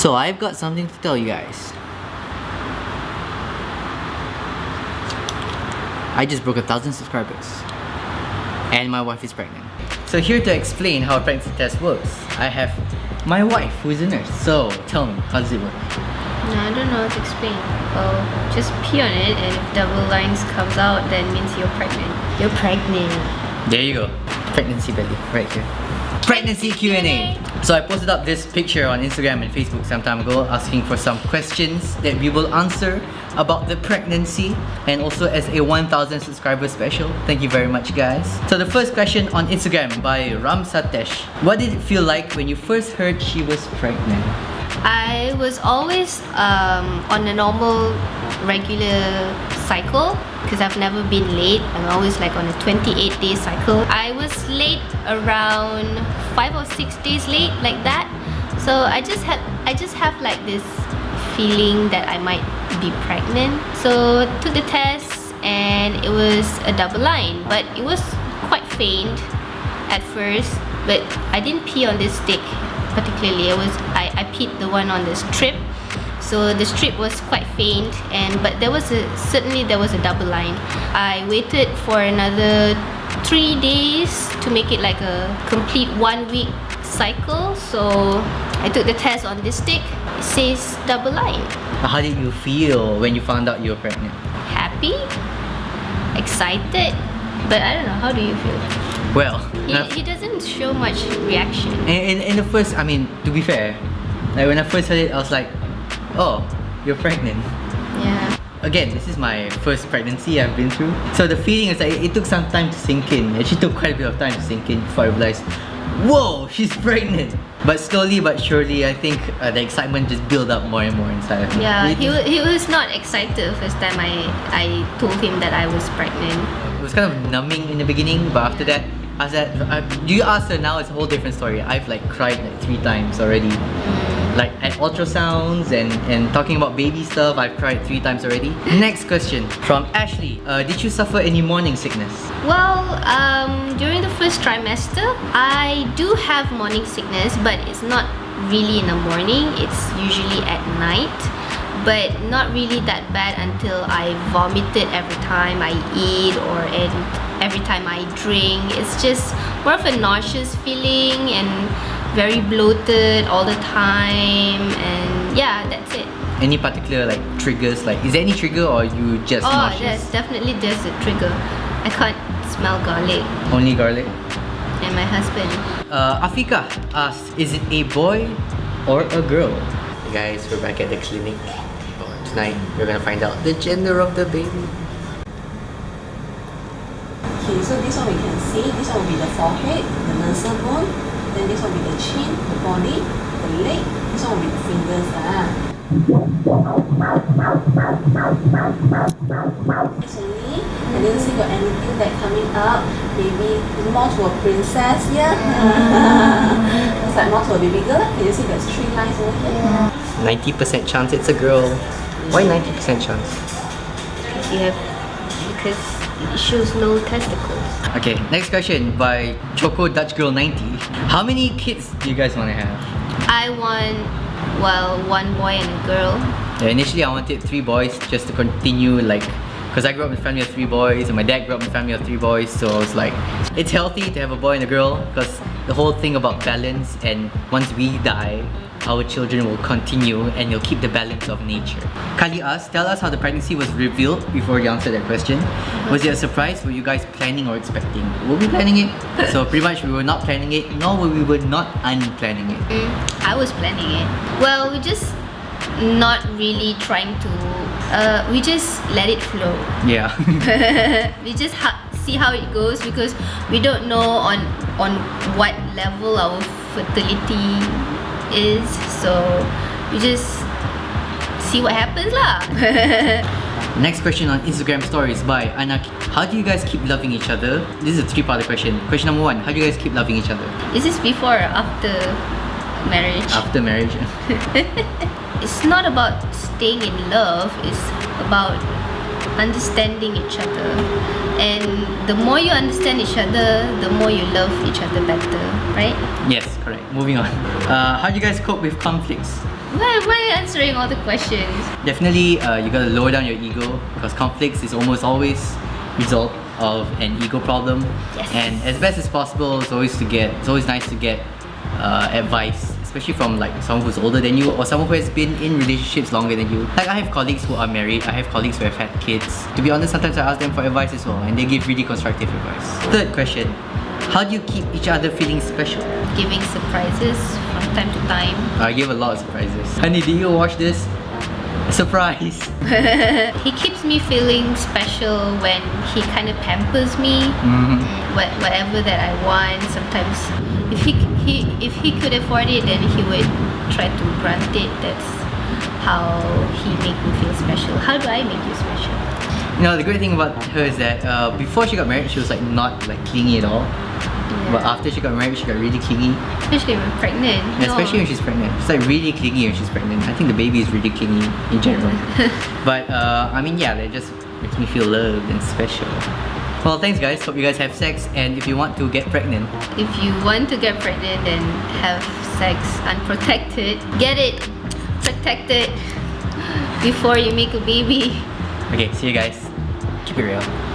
So I've got something to tell you guys. I just broke 1,000 subscribers. And my wife is pregnant. So here to explain how a pregnancy test works, I have my wife who is a nurse. So tell me, how does it work? No, I don't know how to explain. Well, just pee on it, and if double lines comes out, then means you're pregnant. You're pregnant. There you go. Pregnancy belly, right here. Pregnancy Q&A. So I posted up this picture on Instagram and Facebook some time ago asking for some questions that we will answer about the pregnancy, and also as a 1,000 subscriber special. Thank you very much, guys. So the first question on Instagram by Ram Satesh. What did it feel like when you first heard she was pregnant? I was always on a normal, regular cycle because I've never been late. I'm always like on a 28-day cycle. I was late around 5 or 6 days late, like that. So I just have like this feeling that I might be pregnant. So took the test and it was a double line, but it was quite faint at first. But I didn't pee on this stick particularly. I peed the one on the strip. So the strip was quite faint, but certainly there was a double line. I waited for another 3 days to make it like a complete 1 week cycle. So I took the test on this stick. It says double line. How did you feel when you found out you were pregnant? Happy, excited, but I don't know. How do you feel? Well, He doesn't show much reaction. in the first, I mean, to be fair, like when I first heard it, I was like, oh, you're pregnant. Yeah. Again, this is my first pregnancy I've been through. So the feeling is like, it took some time to sink in. It actually took quite a bit of time to sink in before I realized, whoa, she's pregnant. But slowly but surely, I think the excitement just built up more and more inside of me. Yeah, he was not excited the first time I told him that I was pregnant. It was kind of numbing in the beginning, but after that, you ask her now, it's a whole different story. I've like cried like 3 times already. Like at ultrasounds and talking about baby stuff, I've cried 3 times already. Next question from Ashley. Did you suffer any morning sickness? Well, during the first trimester, I do have morning sickness, but it's not really in the morning. It's usually at night, but not really that bad until I vomited every time I eat and every time I drink. It's just more of a nauseous feeling and very bloated all the time, and yeah, that's it. Any particular like triggers? Like, is there any trigger or you just nauseous? Yes, definitely there's a trigger. I can't smell garlic. Only garlic? And my husband. Afika asked, is it a boy or a girl? Hey guys, we're back at the clinic. Tonight, we're gonna find out the gender of the baby. Okay, so this one we can see. This one will be the forehead, the nasal bone. Then this one will be the chin, the body, the leg. This one will be the fingers. It's only. And then see got anything that coming up. Maybe more to a princess here. It's like more to a baby girl. Can you see there's 3 lines over here? 90% chance it's a girl. Why 90% chance? Because it shows no testicles. Okay, next question by Choco Dutch Girl 90. How many kids do you guys want to have? I want, well, 1 boy and a girl. Yeah, initially I wanted 3 boys just to continue, like, because I grew up in a family of 3 boys and my dad grew up in a family of 3 boys, so I was like, it's healthy to have a boy and a girl because the whole thing about balance, and once we die, our children will continue and you'll keep the balance of nature. Kali asked, tell us how the pregnancy was revealed before you answered that question. Was it a surprise? Were you guys planning or expecting? Were we planning it? So pretty much we were not planning it, nor we were not unplanning it. I was planning it. Well, we just not really trying to, we just let it flow. Yeah. We just see how it goes because we don't know on what level our fertility is, so we just see what happens lah. Next question on Instagram stories by Anak. How do you guys keep loving each other? This is a 3-part question. Question number 1, how do you guys keep loving each other? Is this before or after marriage? After marriage. It's not about staying in love, it's about understanding each other, and the more you understand each other, the more you love each other better, right? Yes, correct. Moving on. How do you guys cope with conflicts? Why am I answering all the questions? Definitely, you gotta lower down your ego because conflicts is almost always result of an ego problem. Yes. And as best as possible, it's always nice to get advice, especially from like someone who's older than you or someone who has been in relationships longer than you. Like I have colleagues who are married, I have colleagues who have had kids. To be honest, sometimes I ask them for advice as well, and they give really constructive advice. Third question: how do you keep each other feeling special? Giving surprises from time to time. I give a lot of surprises. Honey, did you watch this? Surprise! He keeps me feeling special when he kind of pampers me. Whatever that I want. Sometimes, if he could afford it, then he would try to grant it. That's how he make me feel special. How do I make you special? You know, the great thing about her is that before she got married, she was like not like clingy at all. Yeah. But after she got married, she got really clingy. Especially when pregnant. And especially when she's pregnant. She's like really clingy when she's pregnant. I think the baby is really clingy in general. But I mean, yeah, that just makes me feel loved and special. Well, thanks guys. Hope you guys have sex. And if you want to get pregnant, If you want to get pregnant and have sex unprotected, get it protected before you make a baby. okay, see you guys. Keep it real.